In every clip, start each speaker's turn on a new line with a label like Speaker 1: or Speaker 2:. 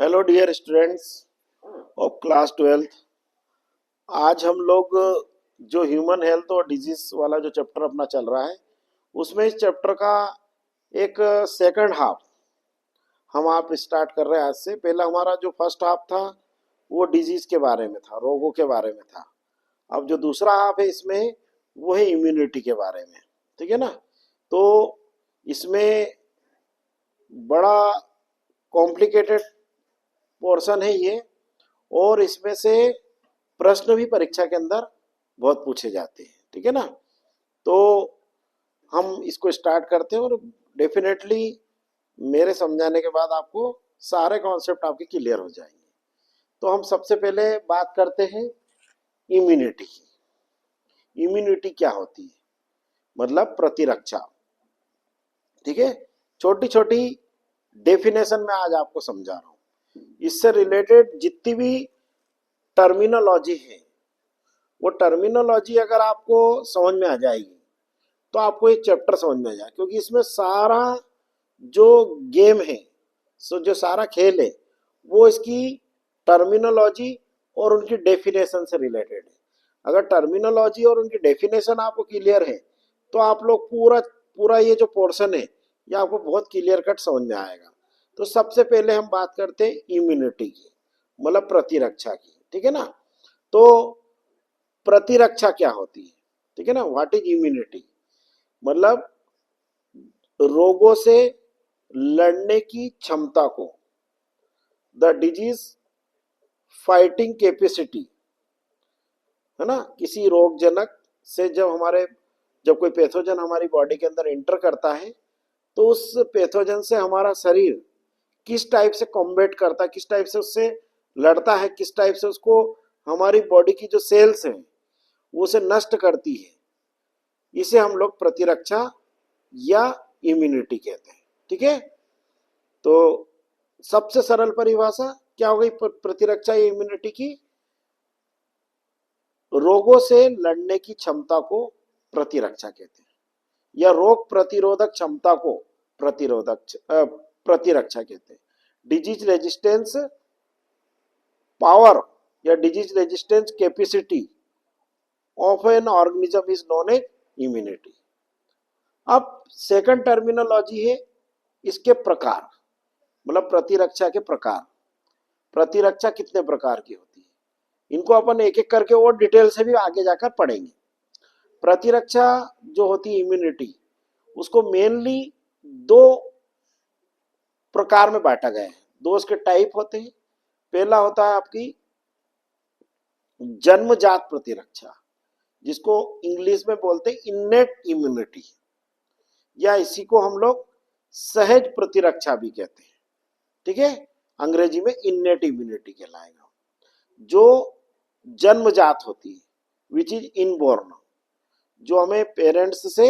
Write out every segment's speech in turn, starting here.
Speaker 1: Hello dear students of class 12th। आज हम लोग जो ह्यूमन हेल्थ और डिजीज वाला जो चैप्टर अपना चल रहा है उसमें इस चैप्टर का एक सेकंड हाफ हम आप स्टार्ट कर रहे हैं। आज से पहला हमारा जो फर्स्ट हाफ था वो डिजीज के बारे में था, रोगों के बारे में था। अब जो दूसरा हाफ है इसमें वो है इम्यूनिटी के बारे में। ठीक है ना। तो इसमें बड़ा कॉम्प्लिकेटेड पोर्शन है ये, और इसमें से प्रश्न भी परीक्षा के अंदर बहुत पूछे जाते हैं। ठीक है ना। तो हम इसको स्टार्ट करते हैं, और डेफिनेटली मेरे समझाने के बाद आपको सारे कॉन्सेप्ट आपके क्लियर हो जाएंगे। तो हम सबसे पहले बात करते हैं इम्यूनिटी की। इम्यूनिटी क्या होती है, मतलब प्रतिरक्षा। ठीक है। छोटी छोटी डेफिनेशन में आज आपको समझा रहा हूं। इससे रिलेटेड जितनी भी टर्मिनोलॉजी है वो टर्मिनोलॉजी अगर आपको समझ में आ जाएगी तो आपको ये चैप्टर समझ में आ जाएगा, क्योंकि इसमें सारा जो गेम है, जो सारा खेल है वो इसकी टर्मिनोलॉजी और उनकी डेफिनेशन से रिलेटेड है। अगर टर्मिनोलॉजी और उनकी डेफिनेशन आपको क्लियर है तो आप लोग पूरा पूरा ये जो पोर्शन है ये आपको बहुत क्लियर कट समझ में आएगा। तो सबसे पहले हम बात करते हैं इम्यूनिटी की, मतलब प्रतिरक्षा की। ठीक है ना। तो प्रतिरक्षा क्या होती है, ठीक है ना। व्हाट इज इम्यूनिटी, मतलब रोगों से लड़ने की क्षमता को, द डिजीज फाइटिंग कैपेसिटी, है ना। किसी रोगजनक से जब कोई पैथोजन हमारी बॉडी के अंदर एंटर करता है तो उस पैथोजन से हमारा शरीर किस टाइप से कॉम्बेट करता है, किस टाइप से उससे लड़ता है, किस टाइप से उसको हमारी बॉडी की जो सेल्स हैं वो उसे नष्ट करती है, इसे हम लोग प्रतिरक्षा या इम्यूनिटी कहते हैं। ठीक है। तो सबसे सरल परिभाषा क्या हो गई प्रतिरक्षा या इम्यूनिटी की, रोगों से लड़ने की क्षमता को प्रतिरक्षा कहते हैं, या रोग प्रतिरोधक क्षमता को प्रतिरक्षा कहते हैं। डिजीज रेजिस्टेंस पावर या disease resistance capacity of an organism is known as immunity. अब सेकंड टर्मिनोलॉजी है इसके प्रकार, मतलब प्रतिरक्षा के प्रकार। प्रतिरक्षा कितने प्रकार की होती है इनको अपन एक एक करके और डिटेल से भी आगे जाकर पढ़ेंगे। प्रतिरक्षा जो होती है इम्यूनिटी, उसको मेनली दो प्रकार में बांटा गया है, दो उसके टाइप होते हैं। पहला होता है आपकी जन्मजात प्रतिरक्षा, जिसको इंग्लिश में बोलते हैं इन्नेट इम्यूनिटी, या इसी को हम लोग सहज प्रतिरक्षा भी कहते हैं। ठीक है। अंग्रेजी में इन्नेट इम्यूनिटी कहलाएगा, जो जन्मजात होती है, विच इज इनबॉर्न, जो हमें पेरेंट्स से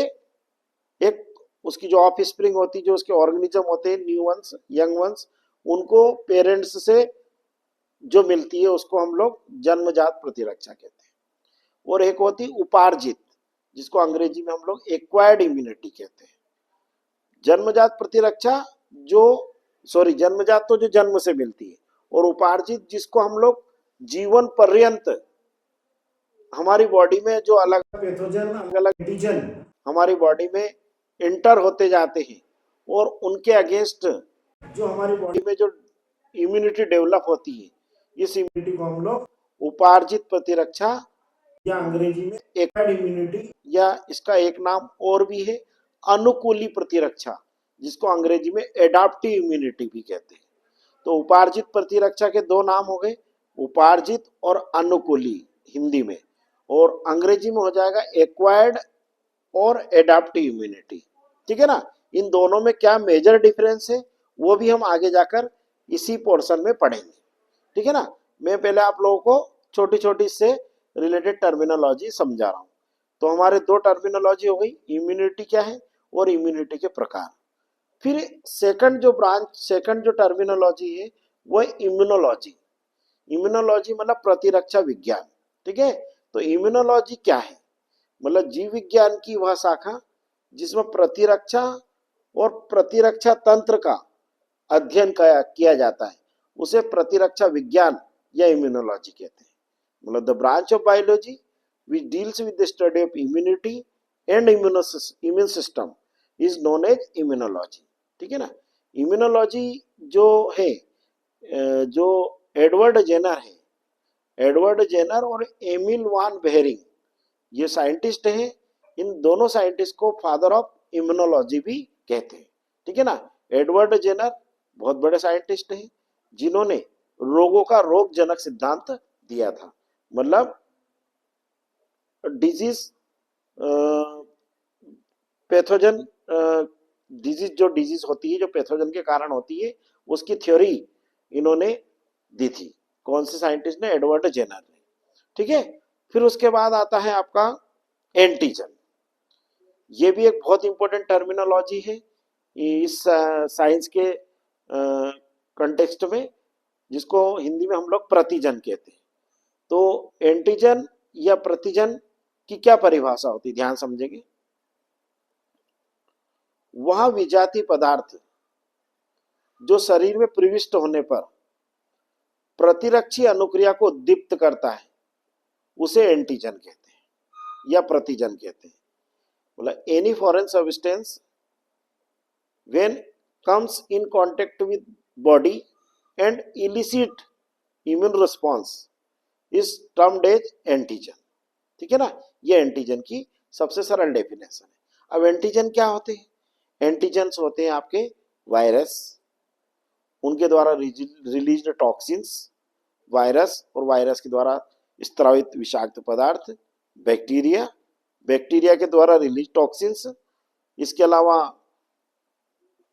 Speaker 1: एक उसकी जो ऑफ स्प्रिंग होती है, जो उसके ऑर्गेनिज्म होते हैं, न्यू वंस, यंग वंस, उनको पेरेंट्स से जो मिलती है उसको हम लोग जन्मजात प्रतिरक्षा कहते हैं। और एक होती उपार्जित, जिसको अंग्रेजी में हम लोग एक्वायर्ड इम्यूनिटी कहते हैं। जन्मजात प्रतिरक्षा जो जन्मजात तो जो जन्म से मिलती है, और उपार्जित जिसको हम लोग जीवन पर्यंत हमारी बॉडी में जो अलग पैथोजन, अलग अलग एंटीजन हमारी बॉडी में एंटर होते जाते हैं, और उनके अगेंस्ट जो हमारी बॉडी में जो इम्यूनिटी डेवलप होती है, इस इम्यूनिटी को हम लोग उपार्जित प्रतिरक्षा या अंग्रेजी में एक्वायर्ड इम्यूनिटी, या इसका एक नाम और भी है अनुकूली प्रतिरक्षा, जिसको अंग्रेजी में एडाप्टिव इम्यूनिटी भी कहते हैं। तो उपार्जित प्रतिरक्षा के दो नाम हो गए, उपार्जित और अनुकूली हिंदी में, और अंग्रेजी में हो जाएगा एक्वायर्ड और एडाप्टिव इम्यूनिटी। ठीक है ना। इन दोनों में क्या मेजर डिफरेंस है वो भी हम आगे जाकर इसी पोर्शन में पढ़ेंगे। ठीक है ना। मैं पहले आप लोगों को छोटी छोटी इससे रिलेटेड टर्मिनोलॉजी समझा रहा हूं। तो हमारे दो टर्मिनोलॉजी हो गई, इम्यूनिटी क्या है और इम्यूनिटी के प्रकार। फिर सेकंड जो टर्मिनोलॉजी है वो है इम्यूनोलॉजी। इम्यूनोलॉजी मतलब प्रतिरक्षा विज्ञान। ठीक है। तो इम्यूनोलॉजी क्या है, मतलब जीव विज्ञान की वह शाखा जिसमें प्रतिरक्षा और प्रतिरक्षा तंत्र का अध्ययन किया जाता है, उसे प्रतिरक्षा विज्ञान या इम्यूनोलॉजी कहते हैं। मतलब the branch of biology which deals with the study of immunity and immune system is known as immunology. ठीक है ना। इम्यूनोलॉजी जो है, जो एडवर्ड जेनर है, एडवर्ड जेनर और एमिल वान बेहरिंग, ये साइंटिस्ट हैं। इन दोनों साइंटिस्ट को फादर ऑफ इम्यूनोलॉजी भी कहते हैं। ठीक है ना। एडवर्ड जेनर बहुत बड़े साइंटिस्ट हैं जिन्होंने रोगों का रोगजनक सिद्धांत दिया था। मतलब डिजीज, पैथोजन, डिजीज जो डिजीज होती है, जो पैथोजन के कारण होती है, उसकी थ्योरी इन्होंने दी थी। कौन से साइंटिस्ट ने? एडवर्ड जेनर ने। ठीक है। फिर उसके बाद आता है आपका एंटीजन। ये भी एक बहुत इंपॉर्टेंट टर्मिनोलॉजी है इस साइंस के कंटेक्स्ट में, जिसको हिंदी में हम लोग प्रतिजन कहते हैं। तो एंटीजन या प्रतिजन की क्या परिभाषा होती है, ध्यान समझेंगे। वह विजातीय पदार्थ जो शरीर में प्रविष्ट होने पर प्रतिरक्षी अनुक्रिया को उद्दीप्त करता है, उसे एंटीजन कहते हैं या प्रतिजन कहते हैं। मतलब any foreign substance when comes in contact with body and elicit immune response is termed as antigen. ठीक है ना। ये एंटीजन की सबसे सरल डेफिनेशन है। अब एंटीजन क्या होते हैं? एंटीजन्स होते हैं आपके वायरस, उनके द्वारा रिलीज्ड टॉक्सिन्स, वायरस और वायरस के द्वारा स्त्रावित विषाक्त पदार्थ, बैक्टीरिया, बैक्टीरिया के द्वारा रिलीज टॉक्सिन्स, इसके अलावा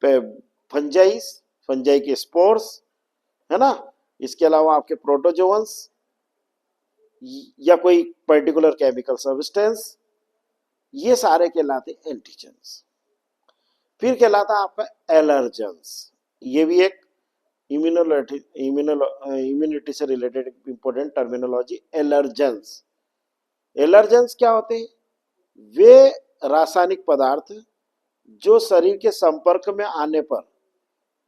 Speaker 1: फंजाइस, फंजाई के स्पोर्स, है ना। इसके अलावा आपके प्रोटोजोअन्स या कोई पर्टिकुलर केमिकल सब्सटेंस, ये सारे कहलाते एंटीजन्स। फिर कहलाता आपका एलर्जेंस। ये भी एक इम्यूनिटी से related important terminology. Allergens, allergens क्या होते हैं? वे रासायनिक पदार्थ जो शरीर के संपर्क में आने पर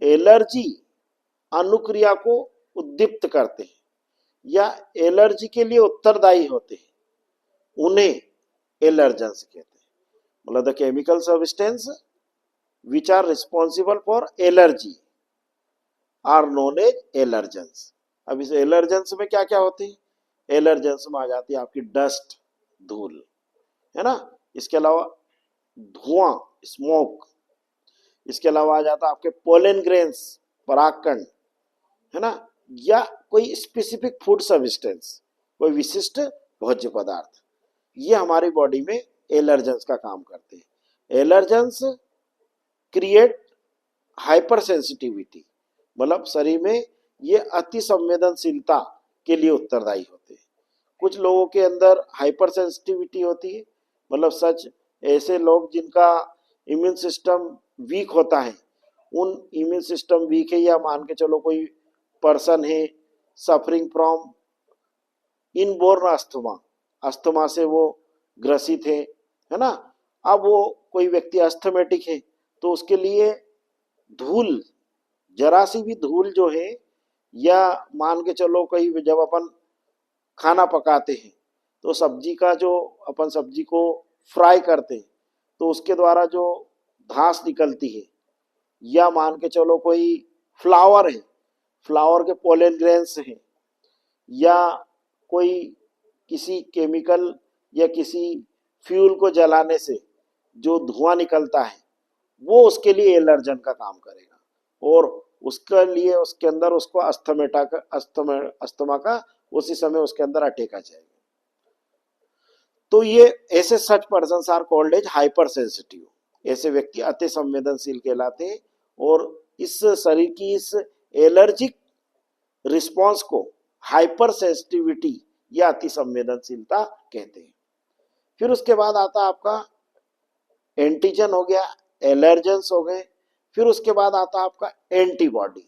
Speaker 1: एलर्जी अनुक्रिया को उद्दीप्त करते हैं या एलर्जी के लिए उत्तरदायी होते हैं, उन्हें एलर्जेंस कहते हैं। मतलब the chemical substance which are responsible for allergy are known as allergens। अब इस एलर्जेंस में क्या क्या होते हैं? एलर्जेंस में आ जाती है आपकी डस्ट, धूल, है ना। इसके अलावा धुआं, स्मोक। इसके अलावा आ जाता है आपके पोलन ग्रेन्स, परागकण, है ना। या कोई स्पेसिफिक फूड सब्सटेंस, कोई विशिष्ट भोज्य पदार्थ, ये हमारी बॉडी में एलर्जेंस का काम करते हैं। एलर्जेंस क्रिएट हाइपर सेंसिटिविटी, मतलब शरीर में ये अति संवेदनशीलता के लिए उत्तरदायी होते हैं। कुछ लोगों के अंदर हाइपर सेंसिटिविटी होती है, मतलब सच ऐसे लोग जिनका इम्यून सिस्टम वीक होता है, उन इम्यून सिस्टम वीक है, या मान के चलो कोई पर्सन है suffering from inborn asthma, asthma से वो ग्रसित है ना। अब वो कोई व्यक्ति अस्थमेटिक है, तो उसके लिए धूल, जरा सी भी धूल जो है, या मान के चलो कहीं जब अपन खाना पकाते हैं तो सब्जी का जो अपन सब्जी को फ्राई करते हैं तो उसके द्वारा जो घास निकलती है, या मान के चलो कोई फ्लावर है, फ्लावर के पोलन ग्रेन्स हैं, या कोई किसी केमिकल या किसी फ्यूल को जलाने से जो धुआं निकलता है, वो उसके लिए एलर्जन का काम करेगा और उसके लिए उसके अंदर उसको अस्थमा का उसी समय उसके अंदर अटैक आ जाएगा। तो ये ऐसे such person are called as hyper sensitive. ऐसे व्यक्ति अति संवेदनशील कहलाते हैं और इस शरीर की इस एलर्जिक रिस्पॉन्स को हाइपर सेंसिटिविटी या अति संवेदनशीलता कहते हैं। फिर उसके बाद आता आपका एंटीजन हो गया, एलर्जेंस हो गए। फिर उसके बाद आता आपका एंटीबॉडी।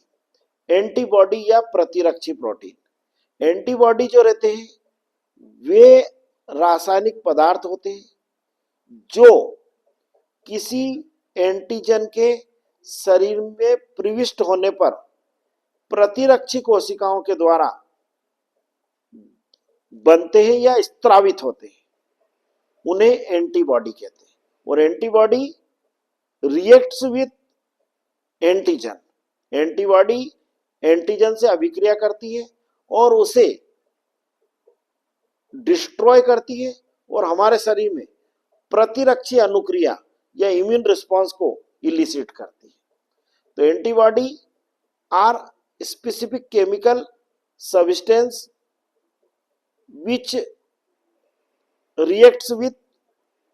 Speaker 1: एंटीबॉडी या प्रतिरक्षी प्रोटीन। एंटीबॉडी जो रहते हैं वे रासायनिक पदार्थ होते हैं जो किसी एंटीजन के शरीर में प्रविष्ट होने पर प्रतिरक्षी कोशिकाओं के द्वारा बनते हैं या स्त्रावित होते हैं, उन्हें एंटीबॉडी कहते हैं। और antibody reacts with antigen, antibody antigen से अभिक्रिया करती है और उसे डिस्ट्रॉय करती है और हमारे शरीर में प्रतिरक्षी अनुक्रिया या इम्यून रिस्पांस को इलिसिट करती है। तो antibody are specific chemical substance which reacts with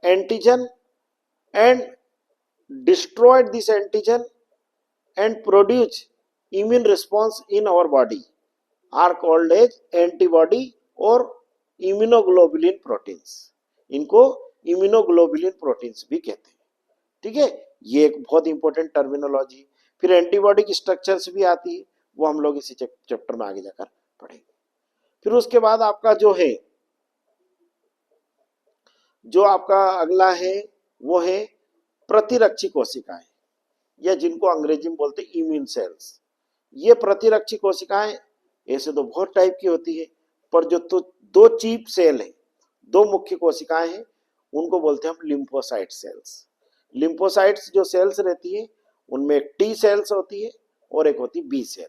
Speaker 1: antigen and destroyed this antigen and produce immune response in our body are called as antibody और immunoglobulin proteins। इनको immunoglobulin proteins भी कहते हैं। ठीक है, ये एक बहुत इंपॉर्टेंट टर्मिनोलॉजी। फिर एंटीबॉडी की स्ट्रक्चर्स भी आती है, वो हम लोग इसी चैप्टर में आगे जाकर पढ़ेंगे। फिर उसके बाद आपका जो आपका अगला है वो है प्रतिरक्षी कोशिकाएं, या जिनको अंग्रेजी में बोलते हैं इम्यून सेल्स। ये प्रतिरक्षी कोशिकाएं ऐसे तो बहुत टाइप की होती है, पर जो तो दो चीप सेल है, दो मुख्य कोशिकाएं हैं, उनको बोलते हैं हम लिम्फोसाइट सेल्स। लिम्फोसाइट्स जो सेल्स रहती है उनमें एक टी सेल्स होती है और एक होती बी सेल।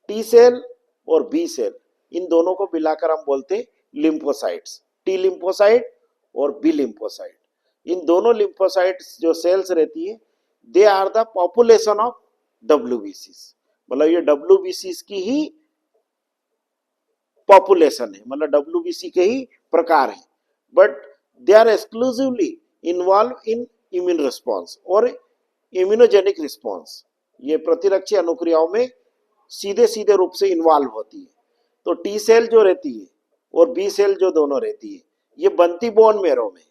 Speaker 1: टी सेल और बी सेल, इन दोनों को मिलाकर हम बोलते हैं लिम्फोसाइट्स, टी लिम्फोसाइट और बी लिम्फोसाइट। इन दोनों लिम्फोसाइट्स जो सेल्स रहती है, they are the population of डब्ल्यूबीसीज। मतलब ये डब्ल्यूबीसीज की ही पॉपुलेशन है, मतलब डब्ल्यूबीसी के ही प्रकार है, but they are exclusively involve in immune response और इम्यूनोजेनिक रिस्पॉन्स। ये प्रतिरक्षी अनुक्रियाओं में सीधे सीधे रूप से इन्वॉल्व होती है। तो टी सेल जो रहती है और बी सेल जो दोनों रहती है, ये बनती बोन मेरो में।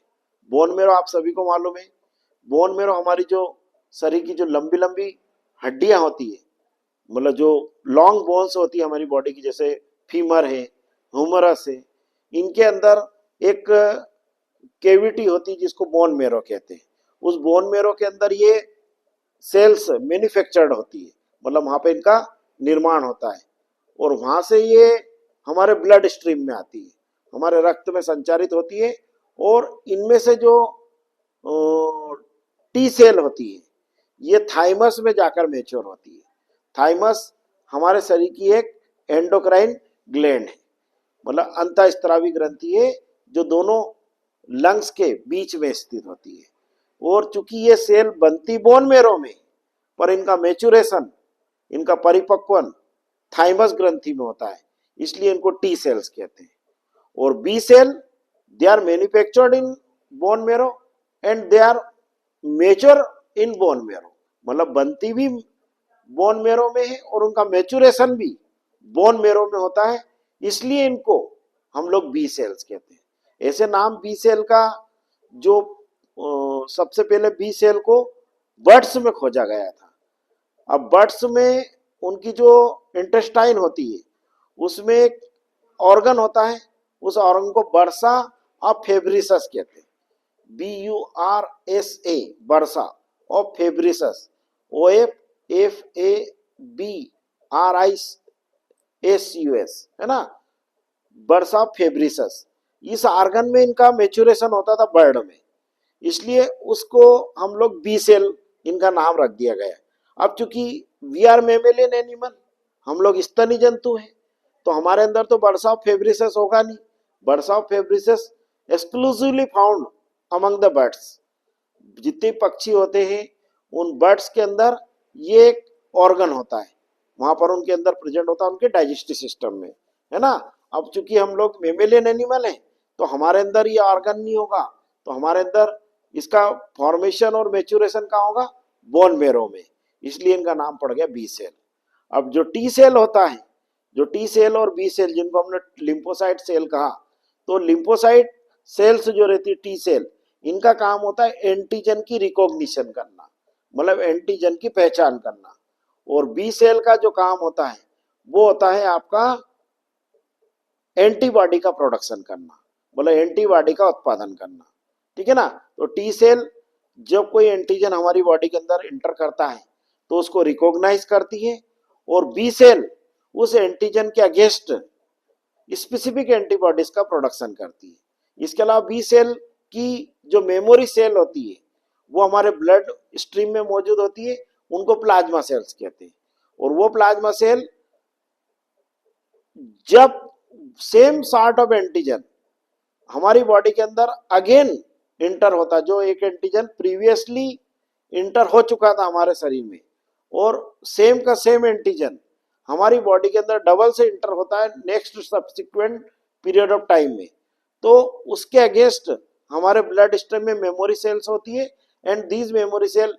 Speaker 1: बोन मेरो आप सभी को मालूम है, बोन मेरो हमारी जो शरीर की जो लंबी लंबी हड्डियां होती है, मतलब जो लॉन्ग बोन्स होती है हमारी बॉडी की, जैसे फीमर है, ह्यूमरस है, इनके अंदर एक कैविटी होती है जिसको बोन मेरो कहते हैं। उस बोन मेरो के अंदर ये सेल्स मैन्युफैक्चर्ड होती है, मतलब वहां पे इनका निर्माण होता है और वहां से ये हमारे ब्लड स्ट्रीम में आती है, हमारे रक्त में संचारित होती है। और इनमें से जो टी सेल होती है, ये थाइमस में जाकर मैच्योर होती है। थाइमस हमारे शरीर की एक एंडोक्राइन ग्लैंड है, मतलब अंतःस्त्रावी ग्रंथि है जो दोनों लंग्स के बीच में स्थित होती है। और चूंकि ये सेल बनती बोन मेरो में, पर इनका मैच्योरेशन, इनका परिपक्वन थाइमस ग्रंथि में होता है, इसलिए इनको टी सेल्स कहते हैं। और B cell, they are manufactured in bone marrow and they are mature in bone marrow, मतलब बनती भी बोन मेरो में है और उनका मैच्योरेशन भी बोन मेरो में होता है, इसलिए इनको हम लोग बी सेल्स कहते हैं। ऐसे नाम बी सेल का जो सबसे पहले बी सेल को बर्ड्स में खोजा गया था। अब बर्ड्स में उनकी जो इंटेस्टाइन होती है उसमें एक ऑर्गन होता है, उस ऑर्गन को बर्सा ऑफ फेब्रिसस कहते हैं, BURSA, बर्सा ऑफ फेब्रिसस, OFFABRISUS, है ना, बर्सा ऑफ फेब्रिसस। इस ऑर्गन में इनका मैच्योरेशन होता था बर्ड में, इसलिए उसको हम लोग बी सेल इनका नाम रख दिया गया। अब चूंकि वी आर मेमेलियन एनिमल, हम लोग स्तनी जंतु हैं, तो हमारे अंदर तो बर्सा ऑफ फेब्रिसस होगा नहीं। Bursa of Fabricius exclusively found among the birds. जितने पक्षी होते हैं उन बर्ड्स के अंदर ये एक ऑर्गन होता है, वहां पर उनके अंदर प्रेजेंट होता है, उनके डाइजेस्टिव सिस्टम में, है ना। अब चूंकि हम लोग मेमेलियन एनिमल हैं तो हमारे अंदर ये ऑर्गन नहीं होगा, तो हमारे अंदर इसका फॉर्मेशन और मैच्योरेशन कहाँ होगा, बोन मेरो में, इसलिए इनका नाम पड़ गया बी सेल। अब जो टी सेल होता है, जो टी सेल और बी सेल जिनको हमने लिम्फोसाइट सेल कहा, तो लिम्फोसाइट सेल्स जो रहती है टी सेल, इनका काम होता है एंटीजन की रिकॉग्निशन करना, मतलब एंटीजन की पहचान करना। और बी सेल का जो काम होता है वो होता है आपका एंटीबॉडी का प्रोडक्शन करना, मतलब एंटीबॉडी का उत्पादन करना, ठीक है ना। तो टी सेल जब कोई एंटीजन हमारी बॉडी के अंदर इंटर करता है तो उसको रिकॉग्नाइज करती है, और बी सेल उस एंटीजन के अगेंस्ट स्पेसिफिक एंटीबॉडीज का प्रोडक्शन करती है। इसके अलावा बी सेल की जो मेमोरी सेल होती है वो हमारे ब्लड स्ट्रीम में मौजूद होती है, उनको प्लाज्मा सेल्स कहते हैं। और वो प्लाज्मा सेल जब सेम सॉर्ट ऑफ एंटीजन हमारी बॉडी के अंदर अगेन इंटर होता, जो एक एंटीजन प्रीवियसली इंटर हो चुका था हमारे शरीर में, और सेम का सेम एंटीजन हमारी बॉडी के अंदर डबल से इंटर होता है next subsequent period of time में, तो उसके अगेंस्ट हमारे ब्लड स्ट्रीम में मेमोरी सेल्स होती है, and these memory cell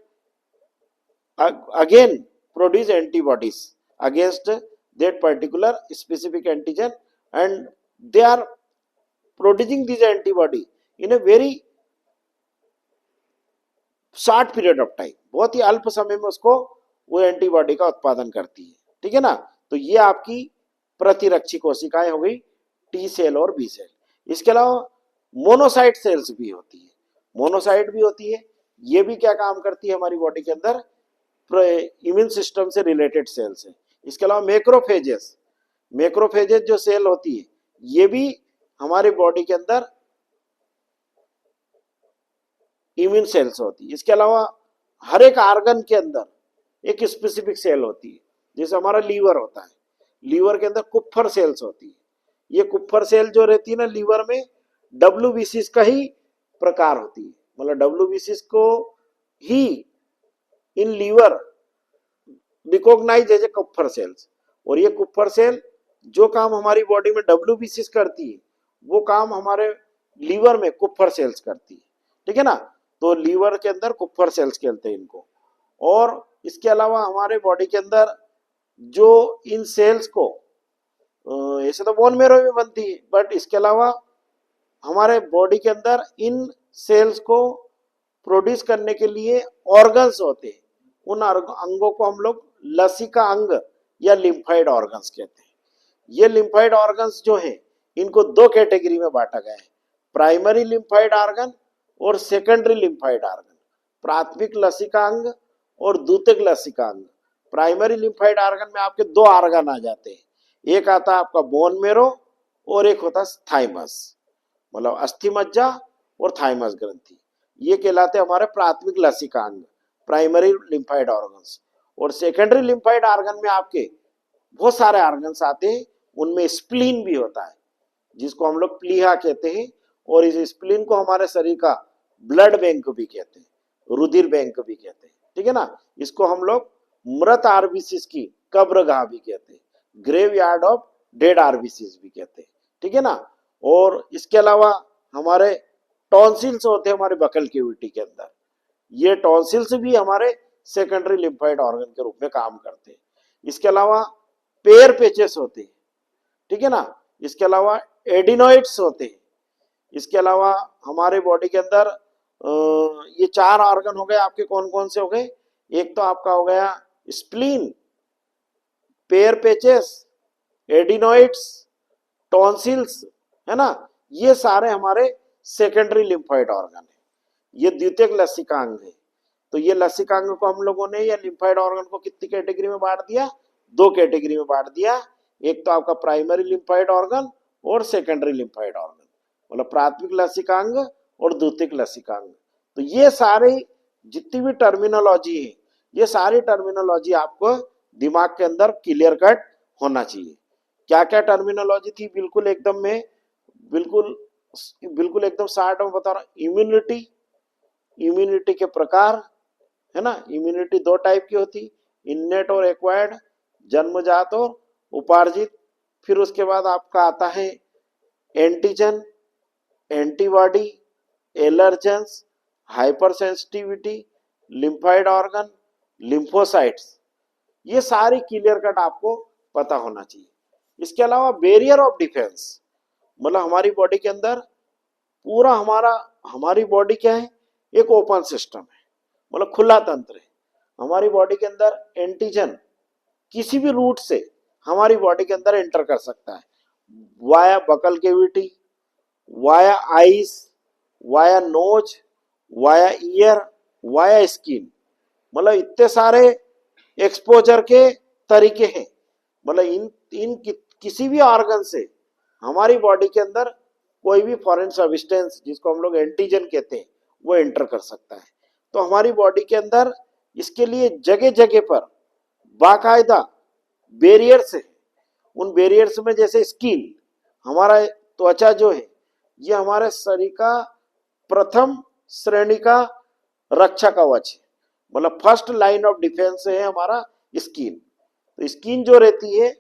Speaker 1: again produce antibodies against that particular specific antigen, and they are producing this antibody in a very short period of time, बहुत ही अल्प समय में उसको वो एंटीबॉडी का उत्पादन करती है। ठीक है ना। तो ये आपकी प्रतिरक्षी कोशिकाएं हो गई, टी सेल और बी सेल। इसके अलावा मोनोसाइट सेल्स भी होती है, मोनोसाइट भी होती है। ये भी क्या काम करती है हमारी बॉडी के अंदर, इम्यून सिस्टम से रिलेटेड सेल्स है। इसके अलावा मैक्रोफेजेस, मैक्रोफेजेस जो सेल होती है ये भी हमारी बॉडी के अंदर इम्यून सेल्स होती है। इसके अलावा हर एक आर्गन के अंदर एक स्पेसिफिक सेल होती है, जैसे हमारा लीवर होता है, लीवर के अंदर कुप्फर सेल्स होती है। ये कुप्फर सेल जो रहती है ना लीवर में, डब्ल्यूबीसीज का ही प्रकार होती है, मतलब डब्ल्यूबीसीज को ही in liver recognize as a Kupffer cells. और ये कुप्फर सेल जो काम हमारी बॉडी में डब्ल्यूबीसीज करती है वो काम हमारे लीवर में कुप्फर सेल्स करती है। ठीक है ना। तो लीवर के अंदर कुप्फर सेल्स कहते हैं इनको। और इसके अलावा हमारे बॉडी के अंदर जो इन सेल्स को ऐसे तो बोन मेरो में बनती है, बट इसके अलावा हमारे बॉडी के अंदर इन सेल्स को प्रोड्यूस करने के लिए ऑर्गन्स होते हैं। उन अंगों को हम लोग लसिका अंग या लिम्फाइड ऑर्गन्स कहते हैं। ये लिम्फाइड ऑर्गन्स जो है इनको दो कैटेगरी में बांटा गया है, प्राइमरी लिम्फाइड ऑर्गन और सेकेंडरी लिम्फाइड ऑर्गन। प्राथमिक लसिका अंग और द्वितीयक लसिका अंग। प्राइमरी लिम्फाइड ऑर्गन में आपके दो ऑर्गन आ जाते हैं, एक आता है आपका बोन मेरो और एक होता है थाइमस, मतलब अस्थि मज्जा और थाइमस ग्रंथि। ये कहलाते हमारे प्राथमिक लसिका अंग, प्राइमरी लिम्फाइड ऑर्गन्स। और सेकेंडरी लिम्फाइड ऑर्गन में आपके बहुत सारे ऑर्गन्स आते हैं, उनमें स्प्लीन भी होता है जिसको हम लोग प्लीहा कहते हैं। और इस स्प्लीन को हमारे शरीर का ब्लड बैंक भी कहते हैं, रुधिर बैंक भी कहते हैं। ठीक है ना। इसको हम लोग मृत आरबीसीज की कब्रगाह भी कहते हैं, graveyard of dead RBCs भी कहते हैं। ठीक है ना। और इसके अलावा हमारे टॉन्सिल्स होते हैं हमारे बकल कैविटी के अंदर, ये टॉन्सिल्स भी हमारे सेकेंडरी लिम्फाइड ऑर्गन के रूप में काम करते हैं। इसके अलावा पेयर पेचेस होते हैं। ठीक है ना। इसके अलावा एडिनोइड्स होते हैं। इसके अलावा हमारे बॉडी के अंदर ये चार ऑर्गन हो गए आपके, कौन कौन से हो गए, एक तो आपका हो गया spleen, pair patches, adenoids, tonsils, है ना। ये सारे हमारे सेकेंडरी लिम्फाइड ऑर्गन है। ये द्वितीयक लसिकांग है। तो ये लसिकांग को हम लोगों ने या लिम्फाइड ऑर्गन को कितनी कैटेगरी में बांट दिया, दो कैटेगरी में बांट दिया। एक तो आपका प्राइमरी लिम्फाइड ऑर्गन और सेकेंडरी लिम्फाइड ऑर्गन, मतलब प्राथमिक लसिकांग और द्वितीयक लसिकांग। तो ये सारे जितनी भी टर्मिनोलॉजी है, ये सारी टर्मिनोलॉजी आपको दिमाग के अंदर क्लियर कट होना चाहिए। क्या क्या टर्मिनोलॉजी थी, बिल्कुल एकदम में बिल्कुल एकदम शॉर्ट में बता रहा हूं। इम्यूनिटी, इम्यूनिटी के प्रकार, है ना। इम्यूनिटी दो टाइप की होती, इन्नेट और एक्वायर्ड, जन्मजात और उपार्जित। फिर उसके बाद आपका आता है antigen, antibody, allergens, hyper sensitivity, lymphoid organ, lymphocytes. ये सारी क्लियर कट आपको पता होना चाहिए। इसके अलावा बैरियर ऑफ डिफेंस, मतलब हमारी बॉडी के अंदर पूरा हमारी बॉडी क्या है, एक ओपन सिस्टम है, मतलब खुला तंत्र है। हमारी बॉडी के अंदर एंटीजन किसी भी रूट से हमारी बॉडी के अंदर एंटर कर सकता है, via buccal cavity, via eyes, via nose, via ear, via skin. मतलब इतने सारे एक्सपोजर के तरीके हैं, मतलब इन किसी भी ऑर्गन से हमारी बॉडी के अंदर कोई भी फॉरेन सब्सटेंस, जिसको हम लोग एंटीजन कहते हैं, वो एंटर कर सकता है। तो हमारी बॉडी के अंदर इसके लिए जगह जगह पर बाकायदा बैरियर्स है। उन बैरियर्स में जैसे स्किन, हमारा त्वचा जो है, ये हमारे शरीर का प्रथम श्रेणी का रक्षा कवच है, मतलब फर्स्ट लाइन ऑफ डिफेंस है हमारा स्किन। तो स्किन जो रहती है,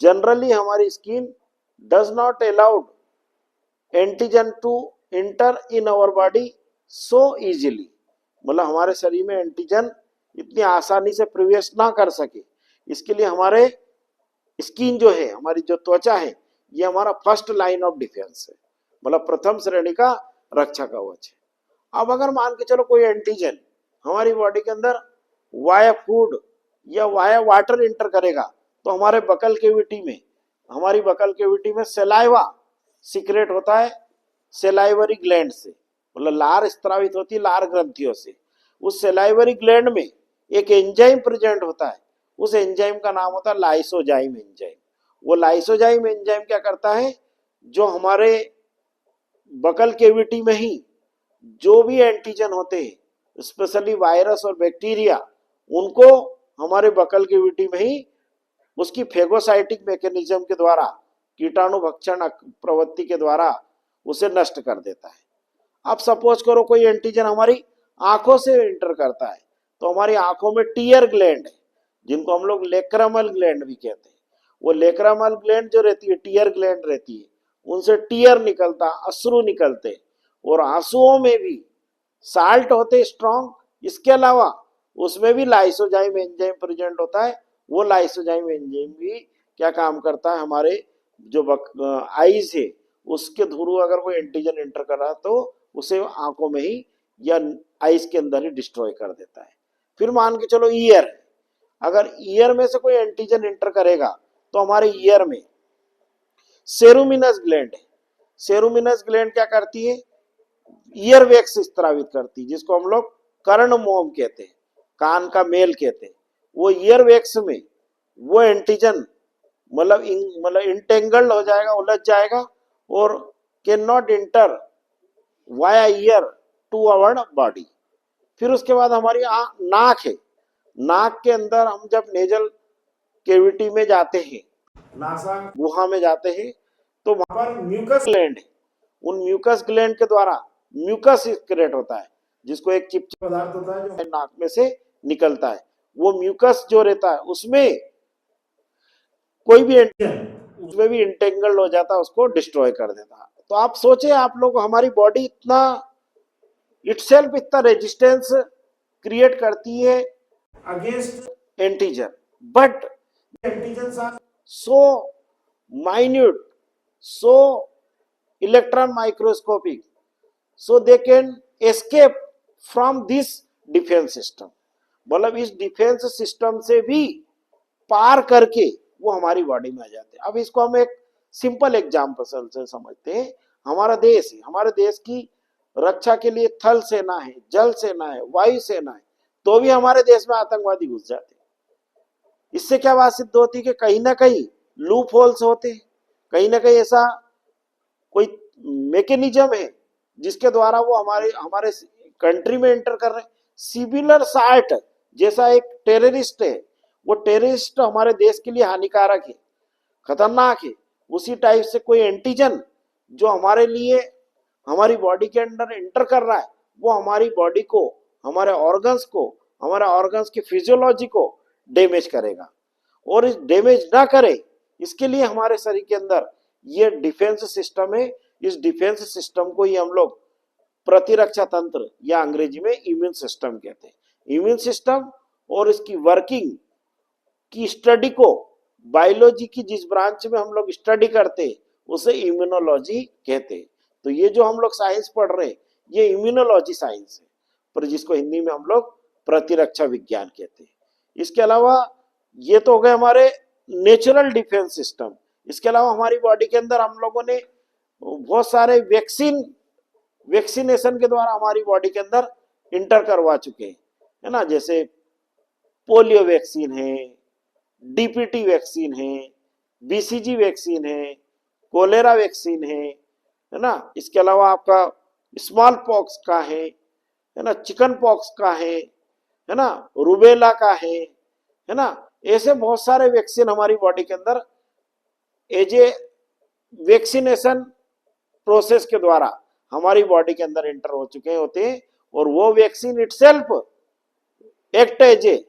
Speaker 1: जनरली हमारी skin does not allowed antigen to enter in our body so easily, मतलब हमारे शरीर में एंटीजन इतनी आसानी से प्रवेश ना कर सके। इसके लिए हमारे स्किन जो है, हमारी जो त्वचा है, ये हमारा फर्स्ट लाइन ऑफ डिफेंस है, मतलब प्रथम श्रेणी का रक्षा कवच है। अब अगर मान के चलो कोई एंटीजन हमारी बॉडी के अंदर वाया फूड या वाया वाटर इंटर करेगा, तो हमारे हमारी बकल केविटी में सेलाइवा सीक्रेट होता है सेलाइवरी ग्लैंड से, मतलब लार स्त्रावित होती है लार ग्रंथियों से। उस सेलाइवरी ग्लैंड में एक एंजाइम प्रेजेंट होता है, उस एंजाइम का नाम होता है लाइसोजाइम एंजाइम। वो लाइसोजाइम एंजाइम क्या करता है, जो हमारे बकल केविटी में ही जो भी एंटीजन होते हैं, स्पेशली वायरस और बैक्टीरिया, उनको हमारे बकल केविटी में ही उसकी फेगोसाइटिक मैकेनिज्म के द्वारा, कीटाणु भक्षण प्रवृत्ति के द्वारा उसे नष्ट कर देता है। अब सपोज करो कोई एंटीजन हमारी आंखों से इंटर करता है, तो हमारी आंखों में टीयर ग्लैंड है, जिनको हम लोग लेक्रामल ग्लैंड भी कहते हैं। वो लेक्रामल ग्लैंड जो रहती है, टीयर ग्लैंड रहती है, उनसे टीयर निकलता, अश्रु निकलते, और आंसुओं में भी साल्ट होते स्ट्रॉन्ग। इसके अलावा उसमें भी लाइसोजाइम एंजाइम प्रेजेंट होता है। वो लाइसोजाइम एंजाइम भी क्या काम करता है, हमारे जो आईज है उसके थ्रू अगर कोई एंटीजन एंटर कर रहा है तो उसे आंखों में ही या आईज के अंदर ही डिस्ट्रॉय कर देता है। फिर मान के चलो ईयर, अगर ईयर में से कोई एंटीजन एंटर करेगा तो हमारे ईयर में सेरुमिनस ग्लैंड है। सेरुमिनस ग्लैंड क्या करती है, ईयर वैक्स स्त्रावित करती है, जिसको हम लोग कर्ण मोम कहते हैं, कान का मेल कहते हैं। वो ईयर वैक्स में वो एंटीजन मतलब इंटेंगल्ड हो जाएगा, उलझ जाएगा, और can not enter via ear to our body. फिर उसके बाद हमारी नाक है, नाक के अंदर हम जब नेजल केविटी में जाते हैं, नासा गुहा में जाते हैं, तो वहां पर म्यूकस ग्लैंड है। उन म्यूकस ग्लैंड के द्वारा म्यूकस क्रिएट होता है, जिसको एक चिपचिपा पदार्थ होता है जो नाक में से निकलता है। वो म्यूकस जो रहता है उसमें कोई भी एंटीजन उसमें भी इंटेंगल्ड हो जाता है, उसको डिस्ट्रॉय कर देता है। तो आप सोचे, आप लोग, हमारी बॉडी इतना इटसेल्फ इतना रेजिस्टेंस क्रिएट करती है against antigen, but antigen are so minute, so electron microscopic, so they can escape from this defence system. मतलब इस डिफेंस सिस्टम से भी पार करके वो हमारी बॉडी में आ जाते हैं। अब इसको हम एक सिंपल एग्जाम्पल से समझते हैं। हमारा देश है, हमारे देश की रक्षा के लिए थल सेना है, जल सेना है, वायु सेना है, तो भी हमारे देश में आतंकवादी घुस जाते हैं। इससे क्या बात सिद्ध होती है कि कहीं ना कहीं लूप होल्स होते हैं, कहीं ना कहीं ऐसा कोई मैकेनिज्म है जिसके द्वारा वो हमारे कंट्री में एंटर कर रहे हैं। सिमिलर साल्ट जैसा एक टेररिस्ट है, वो टेररिस्ट हमारे देश के लिए हानिकारक है, खतरनाक है। उसी टाइप से कोई एंटीजन जो हमारे लिए हमारी बॉडी के अंदर एंटर कर रहा है, वो हमारी बॉडी को, हमारे ऑर्गन्स की फिजियोलॉजी को डैमेज करेगा। और इस डैमेज ना करे, इसके लिए हमारे शरीर के अंदर ये डिफेंस सिस्टम है। इस डिफेंस सिस्टम को ही हम लोग प्रतिरक्षा तंत्र या अंग्रेजी में इम्यून सिस्टम कहते हैं। इम्यून सिस्टम और इसकी वर्किंग की स्टडी को, बायोलॉजी की जिस ब्रांच में हम लोग स्टडी करते हैं उसे इम्यूनोलॉजी कहते हैं। तो ये जो हम लोग साइंस पढ़ रहे हैं ये इम्यूनोलॉजी साइंस है, पर जिसको हिंदी में हम लोग प्रतिरक्षा विज्ञान कहते हैं। इसके अलावा ये तो हो गए हमारे नेचुरल डिफेंस सिस्टम। इसके अलावा हमारी बॉडी के अंदर हम लोगों ने बहुत सारे वैक्सीनेशन के द्वारा हमारी बॉडी के अंदर इंटर करवा चुके हैं, है ना। जैसे पोलियो वैक्सीन है, डीपीटी वैक्सीन है, बीसीजी वैक्सीन है, कोलेरा वैक्सीन है ना। इसके अलावा आपका स्मॉल पॉक्स का है ना, चिकन पॉक्स का है ना, रूबेला का है ना। ऐसे बहुत सारे वैक्सीन हमारी बॉडी के अंदर एज ए वैक्सीनेशन प्रोसेस के द्वारा हमारी बॉडी के अंदर एंटर हो चुके होते हैं, और वो vaccine itself act as a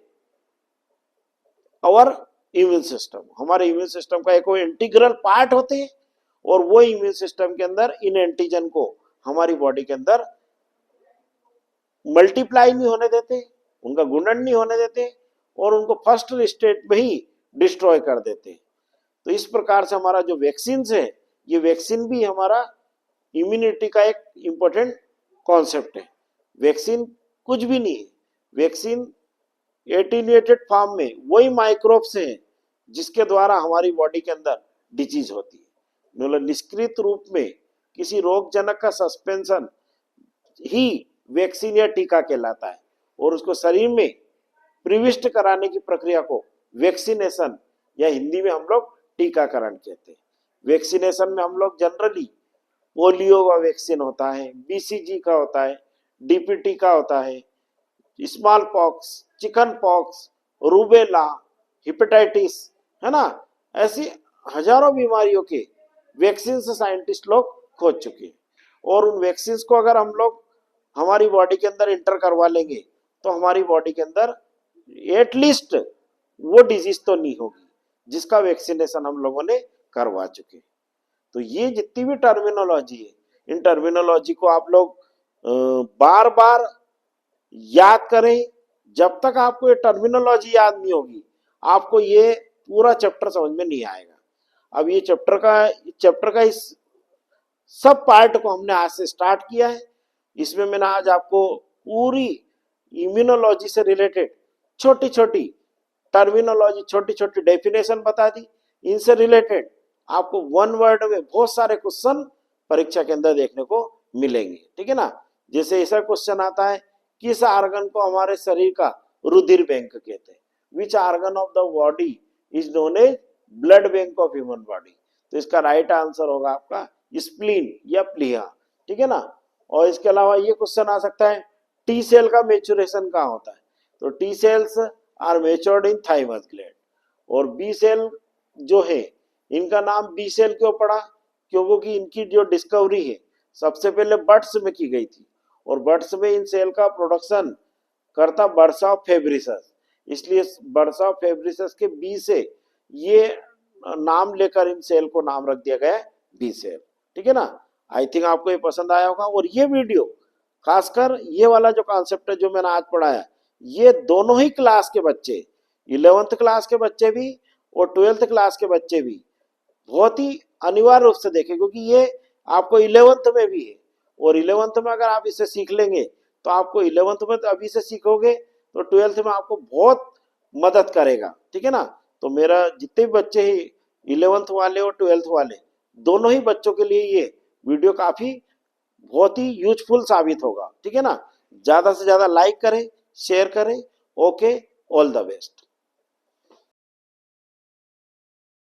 Speaker 1: और इम्यून सिस्टम, हमारे इम्यून सिस्टम का एक इंटीग्रल पार्ट होते हैं, और वो इम्यून सिस्टम के अंदर इन एंटीजन को हमारी बॉडी के अंदर मल्टीप्लाई नहीं होने देते, उनका गुणन नहीं होने देते, और उनको फर्स्ट स्टेट में ही डिस्ट्रॉय कर देते। तो इस प्रकार से हमारा जो वैक्सीन है, ये वैक्सीन भी हमारा इम्यूनिटी का एक इंपॉर्टेंट कॉन्सेप्ट है। वैक्सीन कुछ भी नहीं है, वैक्सीन एटीन्यूएटेड फॉर्म में वही माइक्रोब्स हैं जिसके द्वारा हमारी बॉडी के अंदर डिजीज होती है। मतलब निष्क्रिय रूप में किसी रोगजनक का सस्पेंशन ही वैक्सीन या टीका कहलाता है, और उसको शरीर में प्रविष्ट कराने की प्रक्रिया को वैक्सीनेशन या हिंदी में हम लोग टीकाकरण कहते हैं। वैक्सीनेशन में हम लोग जनरली पोलियो का वैक्सीन होता है, बीसीजी का होता है, डीपीटी का होता है, small pox, chicken pox, rubella, hepatitis, है ना, ऐसी हजारों बीमारियों के वैक्सीन से साइंटिस्ट लोग खोज चुके हैं। और उन वैक्सीन को अगर हम लोग हमारी बॉडी के अंदर इंटर करवा लेंगे तो हमारी बॉडी के अंदर एटलीस्ट वो डिजीज तो नहीं होगी जिसका वैक्सीनेशन हम लोगों ने करवा चुके। तो ये जितनी भी टर्मिनोलॉजी है, इन टर्मिनोलॉजी को आप लोग बार बार याद करें। जब तक आपको ये टर्मिनोलॉजी याद नहीं होगी, आपको ये पूरा चैप्टर समझ में नहीं आएगा। अब ये चैप्टर का इस सब पार्ट को हमने आज से स्टार्ट किया है। इसमें मैंने आज आपको पूरी इम्यूनोलॉजी से रिलेटेड छोटी छोटी टर्मिनोलॉजी, छोटी छोटी डेफिनेशन बता दी। इनसे रिलेटेड आपको वन वर्ड में बहुत सारे क्वेश्चन परीक्षा के अंदर देखने को मिलेंगे, ठीक है ना। जैसे ऐसा क्वेश्चन आता है, किस आर्गन को हमारे शरीर का रुधिर बैंक कहते हैं? Which organ of the body is known as blood bank of human body? तो इसका राइट आंसर होगा आपका स्प्लीन या प्लीहा, ठीक है ना। और इसके अलावा ये क्वेश्चन आ सकता है, टी सेल का मेचुरेशन कहाँ होता है? तो T cells are matured in thymus gland. और बी सेल जो है, इनका नाम बी सेल क्यों पड़ा? क्योंकि इनकी जो डिस्कवरी है सबसे पहले बर्ड्स में की गई थी, और बर्ड्स में इन सेल का प्रोडक्शन करता बर्सा फेब्रिसस, इसलिए बर्सा फेब्रिसस के बी से ये नाम लेकर इन सेल को नाम रख दिया गया बी सेल, ठीक है ना। आई थिंक आपको ये पसंद आया होगा। और ये वीडियो खासकर ये वाला जो कॉन्सेप्ट है जो मैंने आज पढ़ाया, ये दोनों ही क्लास के बच्चे, 11th क्लास के बच्चे भी और 12th क्लास के बच्चे भी बहुत ही अनिवार्य रूप से देखें, क्योंकि ये आपको 11th में भी है, और 11th में अगर आप इसे सीख लेंगे तो आपको 11th में तो अभी से सीखोगे तो 12th में आपको बहुत मदद करेगा, ठीक है ना। तो मेरा जितने भी बच्चे हैं 11th वाले और 12th वाले, दोनों ही बच्चों के लिए ये वीडियो काफी बहुत ही यूजफुल साबित होगा, ठीक है ना। ज्यादा से ज्यादा लाइक करें, शेयर करें। Okay, all the best.